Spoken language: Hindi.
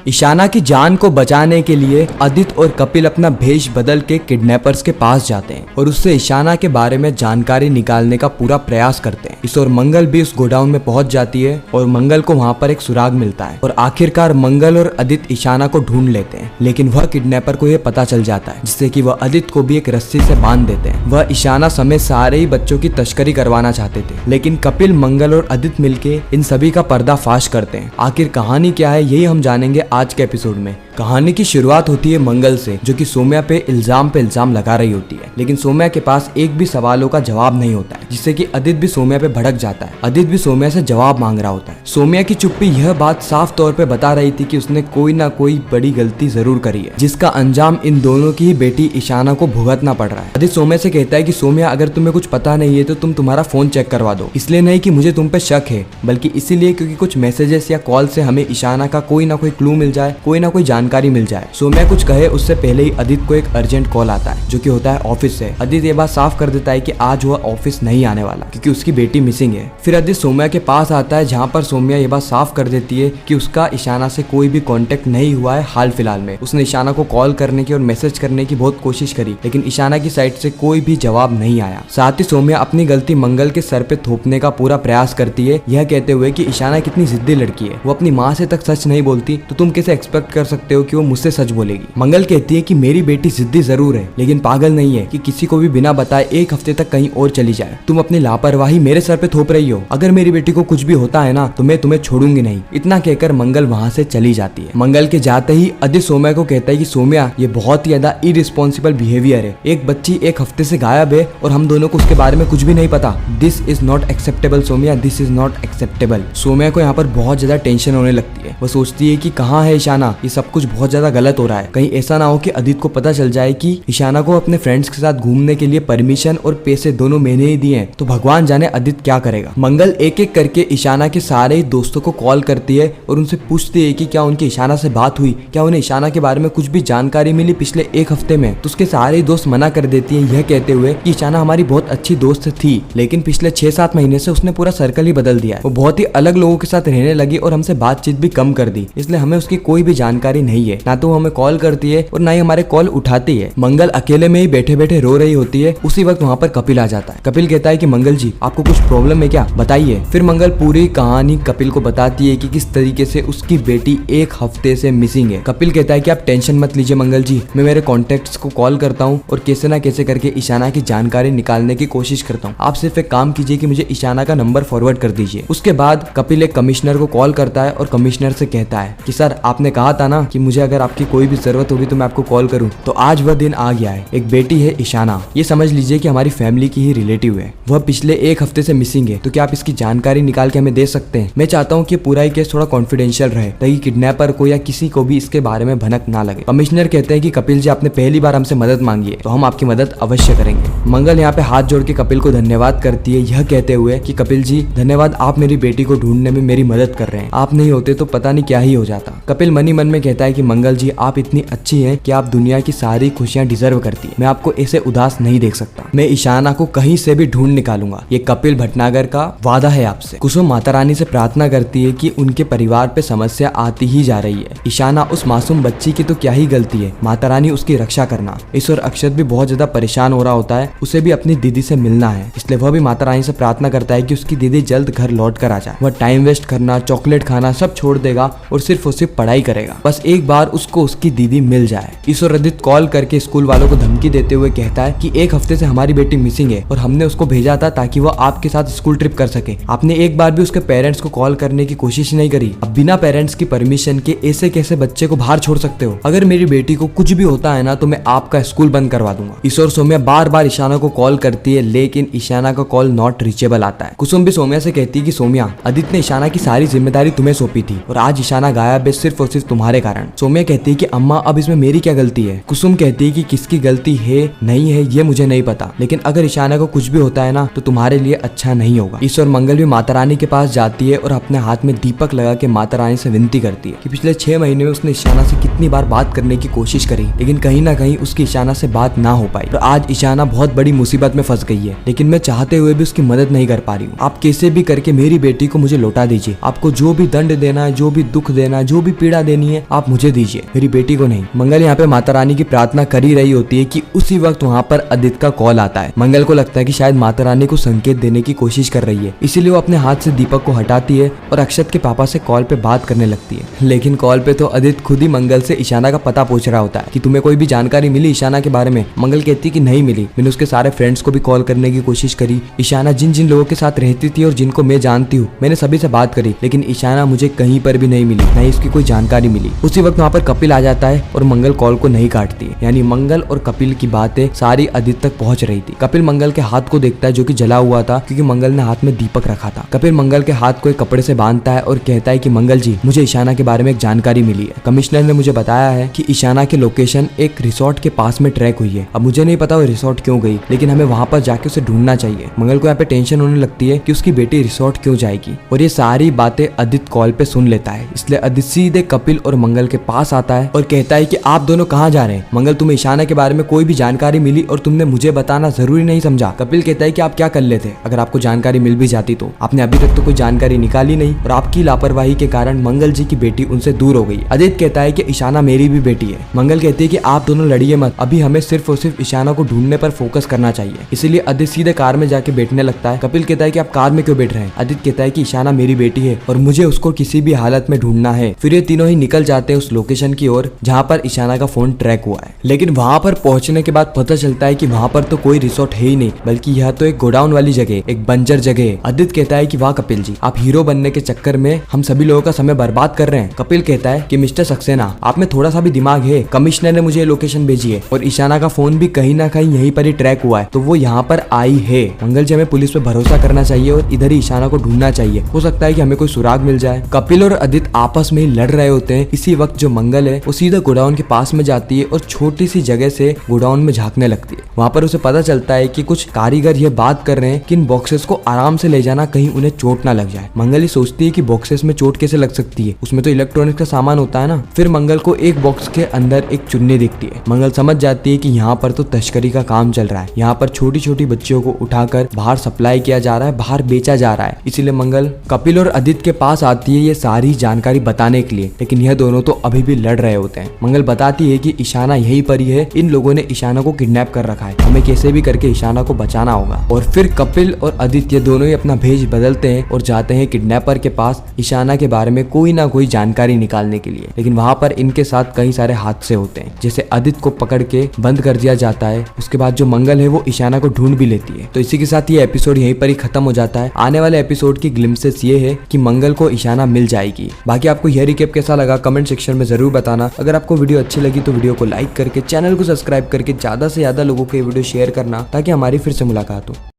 ईशाना की जान को बचाने के लिए आदित्य और कपिल अपना भेष बदल के किडनैपर्स के पास जाते हैं और उससे ईशाना के बारे में जानकारी निकालने का पूरा प्रयास करते हैं। इस और मंगल भी उस गोडाउन में पहुंच जाती है और मंगल को वहां पर एक सुराग मिलता है और आखिरकार मंगल और आदित्य ईशाना को ढूंढ लेते हैं, लेकिन वह किडनैपर को यह पता चल जाता है जिससे कि वह आदित्य को भी एक रस्सी से बांध देते हैं। वह ईशाना समेत सारे ही बच्चों की तस्करी करवाना चाहते थे, लेकिन कपिल, मंगल और आदित्य मिलके इन सभी का पर्दाफाश करते हैं। आखिर कहानी क्या है यही हम जानेंगे आज के एपिसोड में। कहानी की शुरुआत होती है मंगल से, जो कि सौम्या पे इल्जाम लगा रही होती है, लेकिन सौम्या के पास एक भी सवालों का जवाब नहीं होता है, जिससे कि आदित्य भी सौम्या पे भड़क जाता है। आदित्य भी सौम्या से जवाब मांग रहा होता है। सौम्या की चुप्पी यह बात साफ तौर पे बता रही थी कि उसने कोई ना कोई बड़ी गलती जरूर करी है, जिसका अंजाम इन दोनों की ही बेटी ईशाना को भुगतना पड़ रहा है। आदित्य सौम्या से कहता है कि सौम्या, अगर तुम्हें कुछ पता नहीं है तो तुम तुम्हारा फोन चेक करवा दो। इसलिए नहीं कि मुझे तुम पे शक है, बल्कि इसीलिए क्योंकि कुछ मैसेजेस या कॉल से हमें ईशाना का कोई ना कोई क्लू मिल जाए, कोई ना कोई जानकारी मिल जाए। सौम्या कुछ कहे उससे पहले ही आदित्य को एक अर्जेंट कॉल आता है, जो कि होता है ऑफिस से। आदित्य ये बात साफ कर देता है कि आज वह ऑफिस नहीं आने वाला क्योंकि उसकी बेटी मिसिंग है। फिर आदित्य सौम्या के पास आता है, जहाँ पर सौम्या ये बात साफ कर देती है कि उसका ईशाना से कोई भी कांटेक्ट नहीं हुआ है हाल फिलहाल में। उसने ईशाना को कॉल करने की और मैसेज करने की बहुत कोशिश करी, लेकिन ईशाना की साइड से कोई भी जवाब नहीं आया। साथ ही सौम्या अपनी गलती मंगल के सर पे थोपने का पूरा प्रयास करती है, यह कहते हुए कि ईशाना कितनी जिद्दी लड़की है, वो अपनी माँ से तक सच नहीं बोलती, तो तुम कैसे एक्सपेक्ट कर सकते हो कि वो मुझसे सच बोलेगी। मंगल कहती है कि मेरी बेटी जिद्दी जरूर है, लेकिन पागल नहीं है कि किसी को भी बिना बताए एक हफ्ते तक कहीं और चली जाए। तुम अपनी लापरवाही मेरे सर पे थोप रही हो। अगर मेरी बेटी को कुछ भी होता है ना तो मैं तुम्हें छोड़ूंगी नहीं। इतना कहकर मंगल वहाँ से चली जाती है। मंगल के जाते ही आदित्य सौम्या को कहता है कि सौम्या, ये बहुत ही ज्यादा इरिस्पॉन्सिबल बिहेवियर है। एक बच्ची एक हफ्ते से गायब है और हम दोनों को उसके बारे में कुछ भी नहीं पता। This is not acceptable Saumya, this is not acceptable. Saumya को यहाँ पर बहुत ज्यादा टेंशन होने लगती है। वो सोचती है कि कहाँ है ईशाना, ये सब कुछ बहुत ज्यादा गलत हो रहा है। कहीं ऐसा ना हो कि आदित्य को पता चल जाए कि ईशाना को अपने फ्रेंड्स के साथ घूमने के लिए परमिशन और पैसे दोनों मैंने ही दिए हैं, तो भगवान जाने आदित्य क्या करेगा। मंगल एक एक करके ईशाना के सारे ही दोस्तों को कॉल करती है और उनसे पूछती है कि क्या उनकी ईशाना से बात हुई, क्या उन्हें ईशाना के बारे में कुछ भी जानकारी मिली पिछले एक हफ्ते में। तो उसके सारे ही दोस्त मना कर देती है, यह कहते हुए कि ईशाना हमारी बहुत अच्छी दोस्त थी, लेकिन पिछले 6-7 महीने से उसने पूरा सर्कल ही बदल दिया है। वो बहुत ही अलग लोगों के साथ रहने लगी और हमसे बातचीत भी कम कर दी, इसलिए हमें उसकी कोई भी जानकारी नहीं है। ना तो वो हमें कॉल करती है और ना ही हमारे कॉल उठाती है। मंगल अकेले में ही बैठे बैठे रो रही होती है। उसी वक्त वहाँ पर कपिल आ जाता है। कपिल कहता है कि मंगल जी, आपको कुछ प्रॉब्लम है क्या, बताइए। फिर मंगल पूरी कहानी कपिल को बताती है कि किस तरीके से उसकी बेटी एक हफ्ते से मिसिंग है। कपिल कहता है कि आप टेंशन मत लीजिए मंगल जी, मैं मेरे कॉन्टेक्ट्स को कॉल करता हूँ और कैसे ना कैसे करके ईशाना की जानकारी निकालने की कोशिश करता हूँ। आप सिर्फ एक काम कीजिए कि मुझे ईशाना का नंबर फॉरवर्ड कर दीजिए। उसके बाद कपिल एक कमिश्नर को कॉल करता है और कमिश्नर से कहता है कि सर, आपने कहा था ना कि मुझे अगर आपकी कोई भी जरूरत होगी तो मैं आपको कॉल करूँ, तो आज वह दिन आ गया है। एक बेटी है ईशाना, ये समझ लीजिए कि हमारी फैमिली की ही रिलेटिव है। वह पिछले एक हफ्ते से मिसिंग है, तो क्या आप इसकी जानकारी निकाल के हमें दे सकते हैं। मैं चाहता हूँ कि पूरा ही केस थोड़ा कॉन्फिडेंशियल रहे, ताकि किडनैपर को या किसी को भी इसके बारे में भनक ना लगे। कमिश्नर कहते हैं कि कपिल जी, आपने पहली बार हमसे मदद मांगी है, तो हम आपकी मदद अवश्य करेंगे। मंगल यहाँ पे हाथ जोड़ के कपिल को धन्यवाद करती है, यह कहते हुए कि कपिल जी धन्यवाद, आप मेरी बेटी को ढूंढने में मेरी मदद कर रहे हैं। आप नहीं होते तो पता नहीं क्या ही हो जाता। कपिल मन ही मन में कहता है कि मंगल जी, आप इतनी अच्छी हैं कि आप दुनिया की सारी खुशियां डिजर्व करती है। मैं आपको ऐसे उदास नहीं देख सकता। मैं ईशाना को कहीं से भी ढूंढ निकालूंगा, ये कपिल भटनागर का वादा है आपसे। कुसुम माता रानी से प्रार्थना करती है कि उनके परिवार पे समस्या आती ही जा रही है। ईशाना उस मासूम बच्ची की तो क्या ही गलती है, माता रानी उसकी रक्षा करना। ईश्वर अक्षत भी बहुत ज्यादा परेशान हो रहा होता है, उसे भी अपनी दीदी से मिलना है, इसलिए वह भी माता रानी से प्रार्थना करता है कि उसकी दीदी जल्द घर लौट कर आ जाए। वह टाइम वेस्ट करना, चॉकलेट खाना सब छोड़ देगा और सिर्फ पढ़ाई करेगा, बस एक बार उसको उसकी दीदी मिल जाए। ईश्वर आदित्य कॉल करके स्कूल वालों को धमकी देते हुए कहता है कि एक हफ्ते से हमारी बेटी मिसिंग है और हमने उसको भेजा था ताकि वो आपके साथ स्कूल ट्रिप कर सके। आपने एक बार भी उसके पेरेंट्स को कॉल करने की कोशिश नहीं करी। अब बिना पेरेंट्स की परमिशन के ऐसे कैसे बच्चे को बाहर छोड़ सकते हो। अगर मेरी बेटी को कुछ भी होता है ना तो मैं आपका स्कूल बंद करवा दूंगा। ईश्वर सौम्या बार बार ईशाना को कॉल करती है, लेकिन ईशाना का कॉल नॉट रीचेबल आता है। कुसुम भी सौम्या से कहती है कि सौम्या, आदित्य ने ईशाना की सारी जिम्मेदारी तुम्हें सौंपी थी और आज ईशाना गायब है सिर्फ और सिर्फ तुम्हारे कारण। सौम्या कहती है कि अम्मा, अब इसमें मेरी क्या गलती है। कुसुम कहती है कि किसकी गलती है नहीं है ये मुझे नहीं पता, लेकिन अगर ईशाना को कुछ भी होता है ना तो तुम्हारे लिए अच्छा नहीं होगा। ईश्वर मंगल भी माता रानी के पास जाती है और अपने हाथ में दीपक लगा के माता रानी से विनती करती है कि पिछले 6 महीने में उसने ईशाना से कितनी बार बात करने की कोशिश करी, लेकिन कहीं ना कहीं उसकी ईशाना से बात ना हो पाई। और आज ईशाना बहुत बड़ी मुसीबत में फंस गई है, लेकिन मैं चाहते हुए भी उसकी मदद नहीं कर पा रही हूँ। आप कैसे भी करके मेरी बेटी को मुझे लौटा दीजिए। आपको जो भी दंड देना है, जो भी दुख देना है, जो भी पीड़ा देनी है, आप मुझे दीजिए, मेरी बेटी को नहीं। मंगल यहाँ पे माता रानी की प्रार्थना कर ही रही होती है कि उसी वक्त वहाँ पर आदित्य का कॉल आता है। मंगल को लगता है कि शायद माता रानी को संकेत देने की कोशिश कर रही है, इसीलिए वो अपने हाथ से दीपक को हटाती है और अक्षत के पापा से कॉल पे बात करने लगती है। लेकिन कॉल पे तो आदित्य खुद ही मंगल से ईशाना का पता पूछ रहा होता है कि तुम्हें कोई भी जानकारी मिली ईशाना के बारे में। मंगल कहती है कि नहीं मिली, मैंने उसके सारे फ्रेंड्स को भी कॉल करने की कोशिश करी। ईशाना जिन जिन लोगों के साथ रहती थी और जिनको मैं जानती हूँ, मैंने सभी से बात करी, लेकिन ईशाना मुझे कहीं पर भी नहीं मिली, नहीं इसकी कोई जानकारी मिली। उसी वक्त वहाँ पर कपिल आ जाता है और मंगल कॉल को नहीं काटती है। यानी मंगल और कपिल की बातें सारी आदित्य तक पहुंच रही थी। कपिल मंगल के हाथ को देखता है जो कि जला हुआ था, क्योंकि मंगल ने हाथ में दीपक रखा था। कपिल मंगल के हाथ को एक कपड़े से बांधता है और कहता है कि मंगल जी, मुझे ईशाना के बारे में एक जानकारी मिली है। कमिश्नर ने मुझे बताया है कि ईशाना की लोकेशन एक रिसोर्ट के पास में ट्रैक हुई है। अब मुझे नहीं पता वो रिसोर्ट क्यों गई, लेकिन हमें वहाँ पर जाके उसे ढूंढना चाहिए। मंगल को यहाँ पे टेंशन होने लगती है कि उसकी बेटी रिसोर्ट क्यों जाएगी, और ये सारी बातें आदित्य कॉल पे सुन लेता है। इसलिए आदित्य सीधे कपिल और मंगल के पास आता है और कहता है कि आप दोनों कहाँ जा रहे हैं? मंगल, तुम्हें ईशाना के बारे में कोई भी जानकारी मिली और तुमने मुझे बताना जरूरी नहीं समझा। कपिल कहता है कि आप क्या कर लेते, अगर आपको जानकारी मिल भी जाती तो आपने अभी तक तो कोई जानकारी निकाली नहीं, और आपकी लापरवाही के कारण मंगल जी की बेटी उनसे दूर हो गई। आदित्य कहता है कि ईशाना मेरी भी बेटी है। मंगल कहती है कि आप दोनों लड़िए मत, अभी हमें सिर्फ और सिर्फ ईशाना को ढूंढने पर फोकस करना चाहिए। इसीलिए आदित्य सीधे कार में जाके बैठने लगता है। कपिल कहता है कि आप कार में क्यों बैठ रहे हैं? आदित्य कहता है कि ईशाना मेरी बेटी है और मुझे उसको किसी भी हालत में ढूंढना है। फिर ये तीनों ही निकल जाते हैं उस लोकेशन की ओर जहाँ पर ईशाना का फोन ट्रैक हुआ है। लेकिन वहाँ पर पहुंचने के बाद पता चलता है कि वहाँ पर तो कोई रिसोर्ट है ही नहीं, बल्कि यह तो एक गोडाउन वाली जगह, एक बंजर जगह है। आदित्य कहता है कि वाह कपिल जी, आप हीरो बनने के चक्कर में हम सभी लोगों का समय बर्बाद कर रहे हैं। कपिल कहता है कि मिस्टर सक्सेना, आप में थोड़ा सा भी दिमाग है? कमिश्नर ने मुझे लोकेशन भेजी है और ईशाना का फोन भी कहीं ना कहीं यहीं पर ही ट्रैक हुआ है, तो वो यहाँ पर आई है। मंगल जी, हमें पुलिस पे भरोसा करना चाहिए और इधर ही ईशाना को ढूंढना चाहिए, हो सकता है कि हमें कोई सुराग मिल जाए। कपिल और आदित्य आपस में ही लड़ रहे होते हैं। इसी वक्त जो मंगल है वो सीधा गोडाउन के पास में जाती है और छोटी सी जगह से गोडाउन में झांकने लगती है। वहाँ पर उसे पता चलता है कि कुछ कारीगर ये बात कर रहे हैं कि इन बॉक्सेस को आराम से ले जाना, कहीं उन्हें चोट ना लग जाए। मंगल ही सोचती है कि बॉक्सेस में चोट कैसे लग सकती है, उसमें तो इलेक्ट्रॉनिक्स का सामान होता है ना। फिर मंगल को एक बॉक्स के अंदर एक चुन्नी दिखती है। मंगल समझ जाती है कि यहाँ पर तो तस्करी का काम चल रहा है, यहाँ पर छोटी छोटी बच्चियों को उठाकर बाहर सप्लाई किया जा रहा है, बाहर बेचा जा रहा है। इसीलिए मंगल कपिल और आदित्य के पास आती है ये सारी जानकारी बताने के लिए, लेकिन यह दोनों तो अभी भी लड़ रहे होते हैं। मंगल बताती है कि ईशाना यहीं पर ही है, इन लोगों ने ईशाना को किडनैप कर रखा है, हमें कैसे भी करके ईशाना को बचाना होगा। और फिर कपिल और आदित्य दोनों ही अपना भेष बदलते हैं और जाते हैं किडनैपर के पास ईशाना के बारे में कोई ना कोई जानकारी निकालने के लिए। लेकिन वहाँ पर इनके साथ कई सारे हादसे होते हैं, जैसे आदित्य को पकड़ के बंद कर दिया जाता है। उसके बाद जो मंगल है वो ईशाना को ढूंढ भी लेती है। तो इसी के साथ ये एपिसोड यहीं पर ही खत्म हो जाता है। आने वाले एपिसोड की ग्लिम्पसेस ये है कि मंगल को ईशाना मिल जाएगी। बाकी आपको यह रिकैप कैसा लगा कमेंट सेक्शन में जरूर बताना। अगर आपको वीडियो अच्छी लगी तो वीडियो को लाइक करके चैनल को सब्सक्राइब करके ज्यादा से ज्यादा लोगों को ये वीडियो शेयर करना, ताकि हमारी फिर से मुलाकात हो।